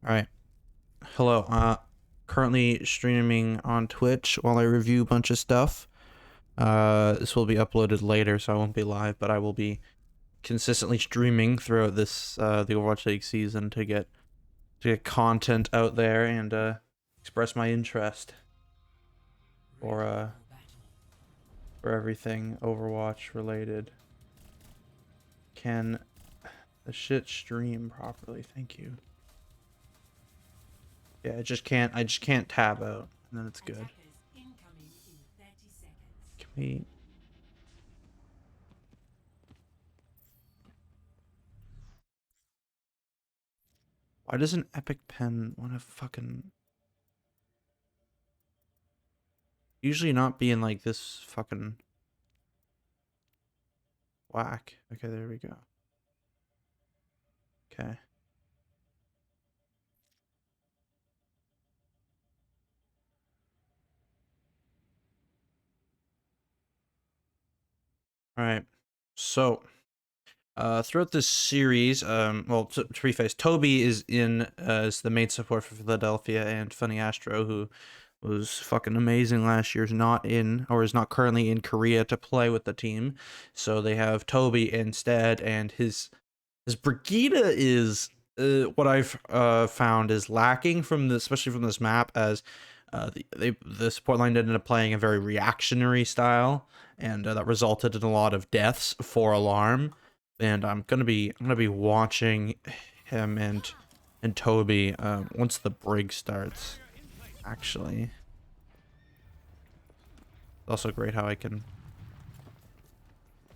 All right. Hello. Currently streaming on Twitch while I review a bunch of stuff. This will be uploaded later, so I won't be live, but I will be consistently streaming throughout this the Overwatch League season to get content out there and express my interest for for everything Overwatch related. Can the shit stream properly? Thank you. Yeah, I just can't tab out, and then it's good. Can we? Why does an Epic Pen want to fucking usually not be in like this fucking whack? Okay, there we go. Okay. All right. So, throughout this series, well, to preface, Toby is in as the main support for Philadelphia, and Funny Astro, who was fucking amazing last year, is not in, or is not currently in Korea to play with the team. So they have Toby instead, and his Brigida is what I've found is lacking from this, especially from this map, as the support line ended up playing a very reactionary style, and that resulted in a lot of deaths for Alarm. And I'm gonna be watching him and Toby once the brig starts. Actually, it's also great how I can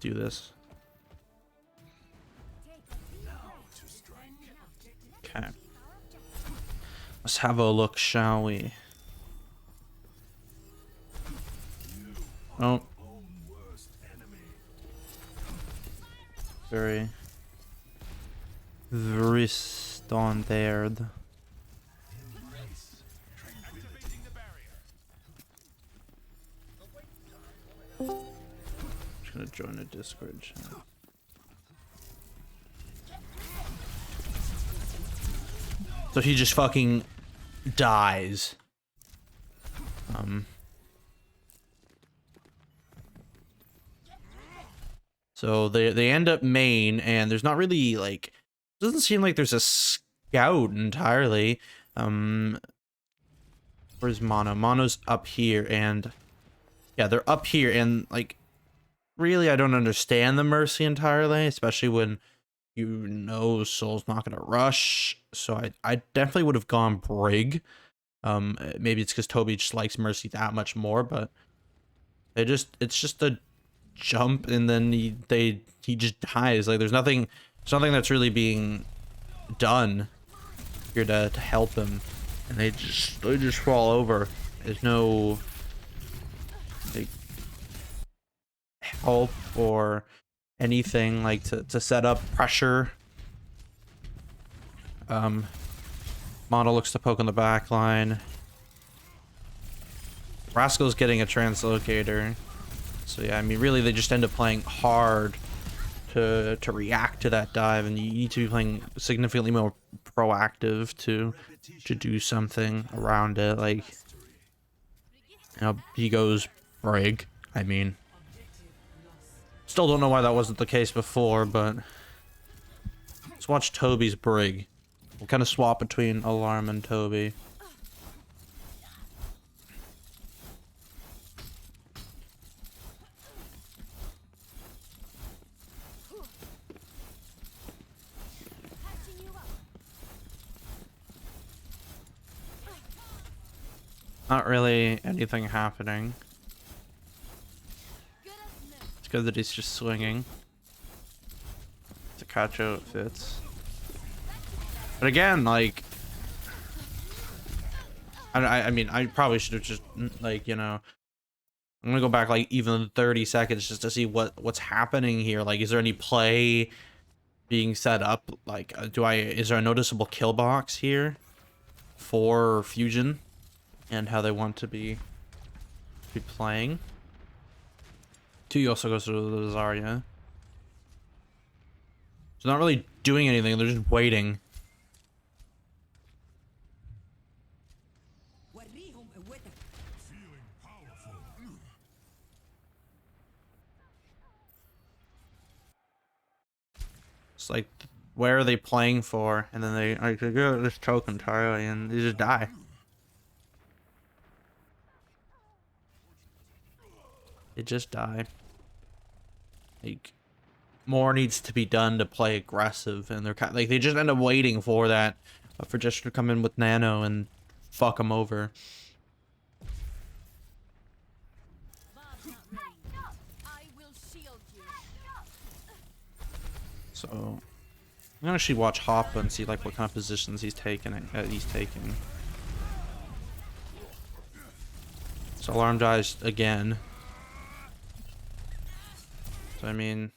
do this. Okay, let's have a look, shall we? Oh, very standard. Just gonna join a Discord channel. So he just fucking dies. So they end up main, and there's not really like, doesn't seem like there's a scout entirely. Where's Mono? Mono's up here, and yeah, they're up here, and like, really, I don't understand the Mercy entirely, especially when you know Soul's not gonna rush. So I definitely would have gone Brig. Maybe it's because Toby just likes Mercy that much more, but it's just a jump, and then he just dies. Like there's nothing that's really being done here to help him, and they just fall over. There's no like help or anything like to set up pressure. Mono looks to poke on the back line. Rascal's getting a translocator. So yeah, I mean, really, they just end up playing hard to react to that dive, and you need to be playing significantly more proactive to do something around it. Like, you know, he goes Brig. I mean, still don't know why that wasn't the case before, but let's watch Toby's Brig. We'll kind of swap between Alarm and Toby. Not really anything happening. It's good that he's just swinging to catch outfits. But again, like, I mean, I probably should have just, like, you know, I'm gonna go back like even 30 seconds just to see what's happening here. Like, is there any play being set up? Like, is there a noticeable kill box here for Fusion and how they want to be playing? Two also goes to the Zarya. So not really doing anything, they're just waiting. It's like, where are they playing for? And then they like just choke entirely and they just die. They just die. Like, more needs to be done to play aggressive, and they're kind of, like, they just end up waiting for that, for Jester to come in with Nano and fuck them over. So I'm gonna actually watch Hoppa and see like what kind of positions he's taking. So alarm dies again. So I mean,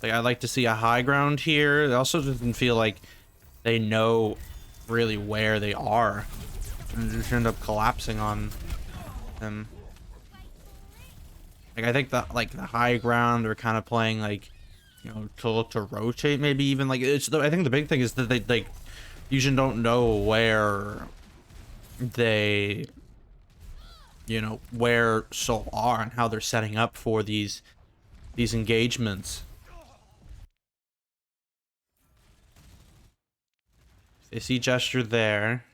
like, I'd like to see a high ground here. It also doesn't feel like they know really where they are, and just end up collapsing on them. Like, I think that, like, the high ground, they're kind of playing, like, you know, to look to rotate, maybe even, like, I think the big thing is that they, like, Fusion don't know where they, you know, where Soul are and how they're setting up for these engagements. They see Gesture there.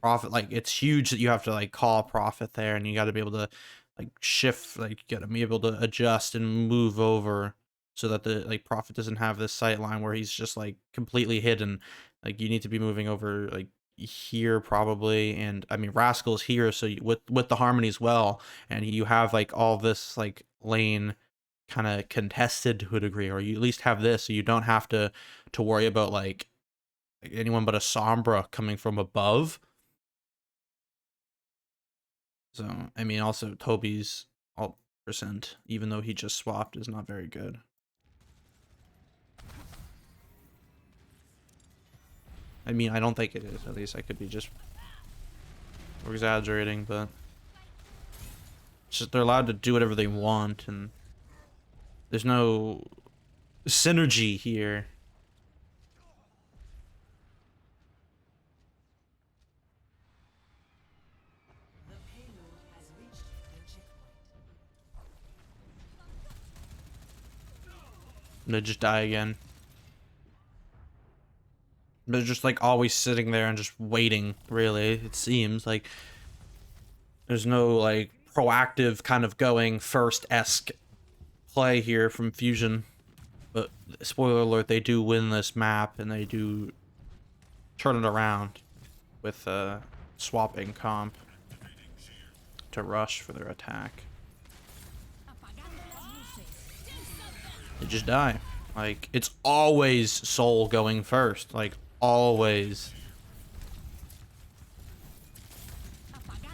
Prophet, like, it's huge that you have to like call Prophet there, and you got to be able to like shift, like, you got to be able to adjust and move over so that the like Prophet doesn't have this sight line where he's just like completely hidden. Like, you need to be moving over like here probably, and I mean Rascal's here, so you, with the harmony as well, and you have like all this like lane kind of contested to a degree, or you at least have this so you don't have to worry about like anyone but a Sombra coming from above. So, I mean, also Toby's alt percent, even though he just swapped, is not very good. I mean, I don't think it is. At least I could be just exaggerating, but it's just they're allowed to do whatever they want, and there's no synergy here. And they just die again. They're just like always sitting there and just waiting, really, it seems. Like, there's no like proactive kind of going first-esque play here from Fusion. But spoiler alert, they do win this map and they do turn it around with swapping comp to rush for their attack. They just die. Like, it's always Soul going first. Like, always.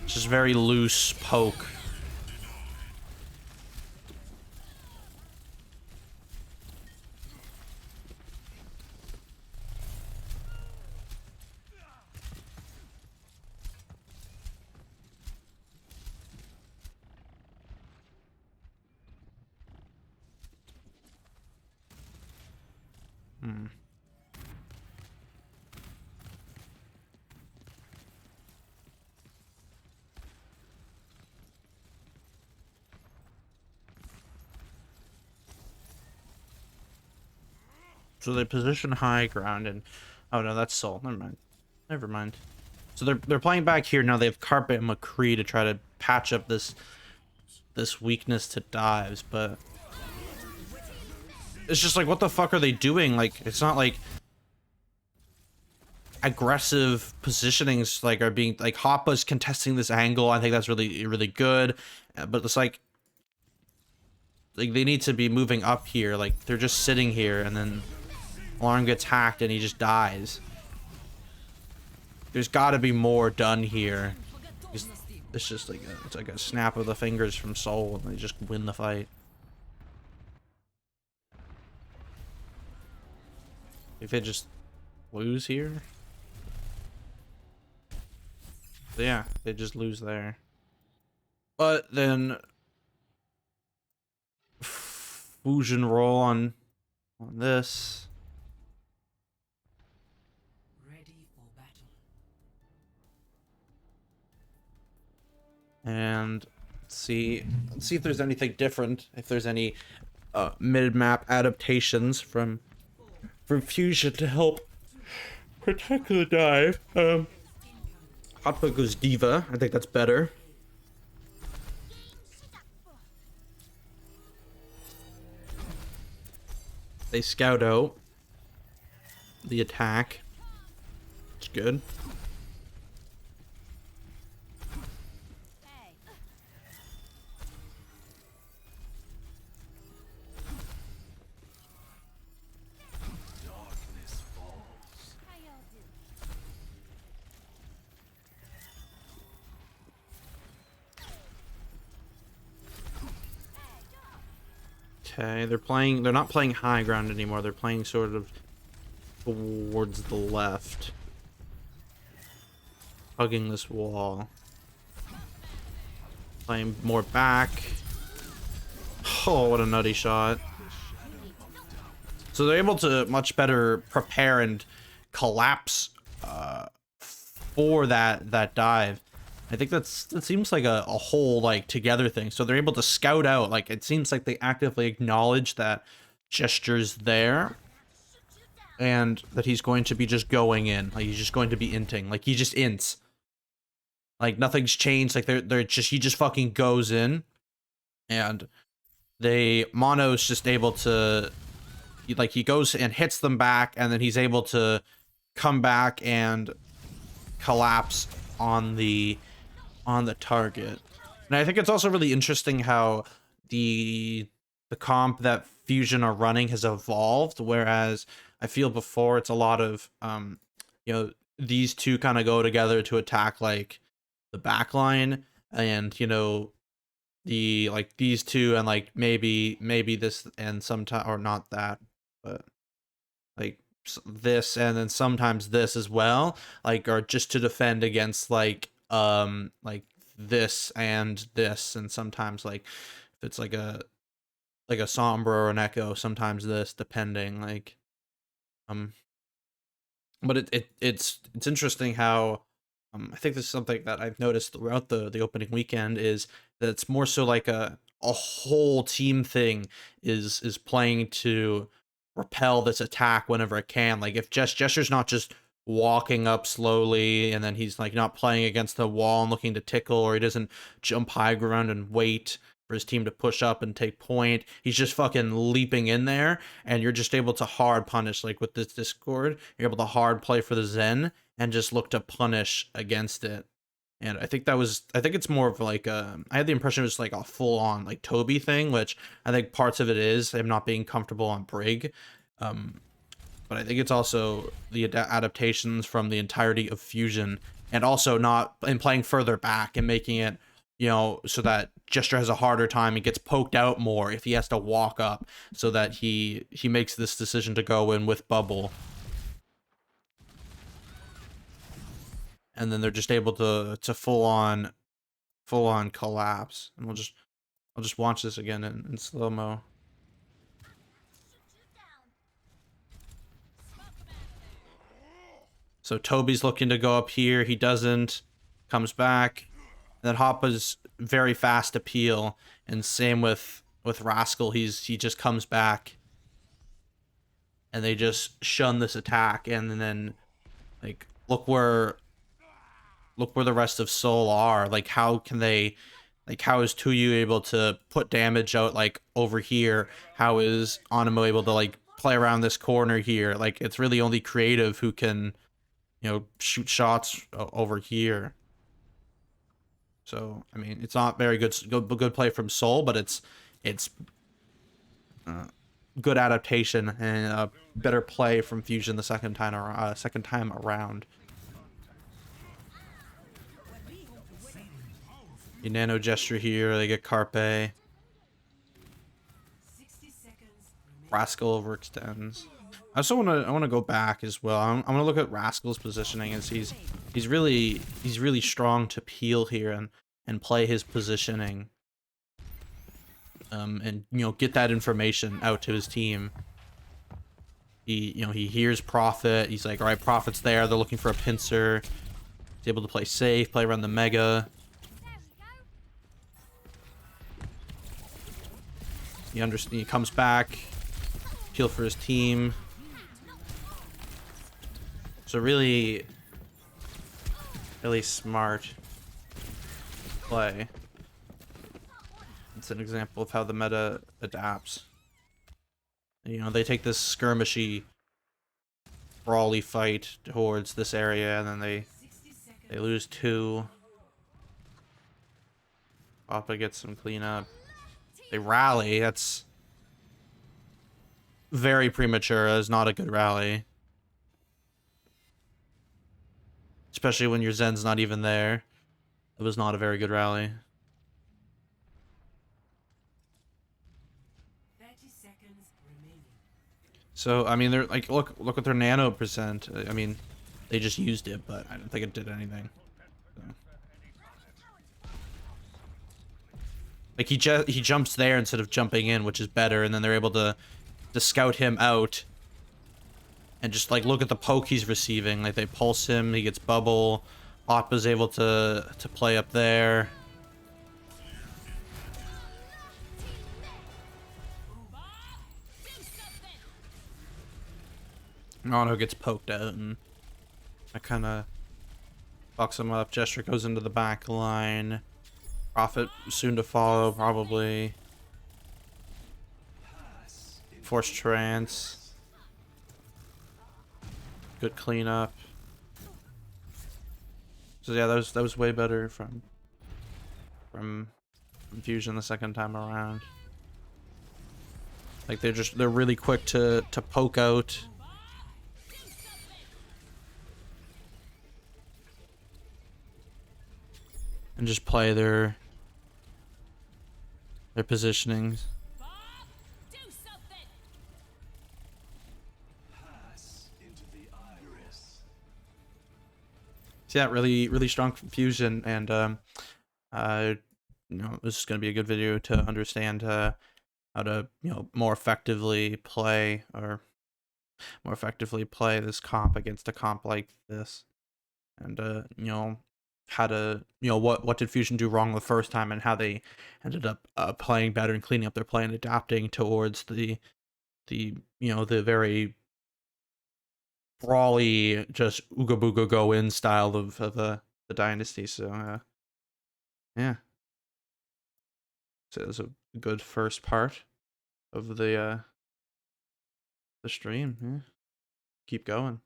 It's just very loose poke. So they position high ground, and oh no, that's Soul. Never mind. Never mind. So they're playing back here now. They have Carpet and McCree to try to patch up this weakness to dives, but it's just like, what the fuck are they doing? Like, it's not like aggressive positionings like are being like Hoppa's contesting this angle. I think that's really good, but it's like they need to be moving up here. Like, they're just sitting here, and then Alarm gets hacked and he just dies. There's got to be more done here. It's just like it's like a snap of the fingers from Soul, and they just win the fight. If they just lose here, yeah, they just lose there. But then Fusion roll on on this. Ready for battle. And let's see if there's anything different. If there's any mid-map adaptations from Fusion to help protect the dive. Hotfoot goes Diva. I think that's better. They scout out the attack. It's good. Okay, they're not playing high ground anymore. They're playing sort of towards the left. Hugging this wall. Playing more back. Oh, what a nutty shot. So they're able to much better prepare and collapse for that dive. I think that seems like a whole like together thing. So they're able to scout out, like it seems like they actively acknowledge that Gesture's there and that he's going to be just going in. Like he's just going to be inting. Like he just ints. Like nothing's changed. Like he just fucking goes in. And Mono's just able to, like he goes and hits them back, and then he's able to come back and collapse on the target. And I think it's also really interesting how the comp that Fusion are running has evolved, whereas I feel before it's a lot of you know, these two kind of go together to attack like the backline, and you know, the like these two and like maybe this and sometime, or not that, but like this and then sometimes this as well, like are just to defend against like this and this, and sometimes like if it's like a Sombra or an Echo, sometimes this, depending, like but it's interesting how I think this is something that I've noticed throughout the opening weekend, is that it's more so like a whole team thing is playing to repel this attack whenever it can. Like if Gesture's not just walking up slowly and then he's like not playing against the wall and looking to tickle, or he doesn't jump high ground and wait for his team to push up and take point. He's just fucking leaping in there, and you're just able to hard punish. Like with this Discord, you're able to hard play for the Zen and just look to punish against it. And I think it's more of like I had the impression it was like a full on like Toby thing, which I think parts of it is him not being comfortable on Brig. But I think it's also the adaptations from the entirety of Fusion, and also not in playing further back and making it, you know, so that Gesture has a harder time and gets poked out more if he has to walk up, so that he makes this decision to go in with Bubble. And then they're just able to full on collapse. And I'll just watch this again in slow-mo. So Toby's looking to go up here. He doesn't. Comes back. And then Hoppa's very fast to peel. And same with Rascal. He just comes back. And they just shun this attack. And then, like, look where the rest of Seoul are. Like, how can they... Like, how is Tuyu able to put damage out, like, over here? How is Onimo able to, like, play around this corner here? Like, it's really only Creative who can, you know, shoot shots over here. So, I mean, it's not very good play from Seoul, but it's good adaptation and a better play from Fusion the second time around. You nano gesture here, they get Carpe. Rascal overextends. I also want to go back as well. I want to look at Rascal's positioning, as he's really strong to peel here and play his positioning. And you know, get that information out to his team. he hears Prophet. He's like, all right, Prophet's there. They're looking for a pincer. He's able to play safe, play around the Mega. He comes back, heal for his team. So really smart play. It's an example of how the meta adapts. They take this skirmishy, brawly fight towards this area, and then they lose 2. Papa gets some cleanup. They rally. That's very premature. That's not a good rally. Especially when your Zen's not even there. It was not a very good rally. 30 seconds remaining. So, I mean, they're like, look what their nano percent. I mean, they just used it, but I don't think it did anything. So. Like, he jumps there instead of jumping in, which is better, and then they're able to scout him out and just, like, look at the poke he's receiving. Like, they pulse him, he gets bubble. Oppa's able to play up there. Nano gets poked out, and I kind of fucks him up. Gesture goes into the back line. Prophet soon to follow, probably. Force trance. Good cleanup. So yeah, that was way better from Fusion the second time around. Like they're really quick to poke out. And just play their positionings. So yeah, really strong fusion, and this is gonna be a good video to understand how to more effectively play this comp against a comp like this, and how to what did Fusion do wrong the first time, and how they ended up playing better and cleaning up their play and adapting towards the very brawly, just ooga booga go in style of the dynasty. So yeah, so it was a good first part of the stream. Yeah, keep going.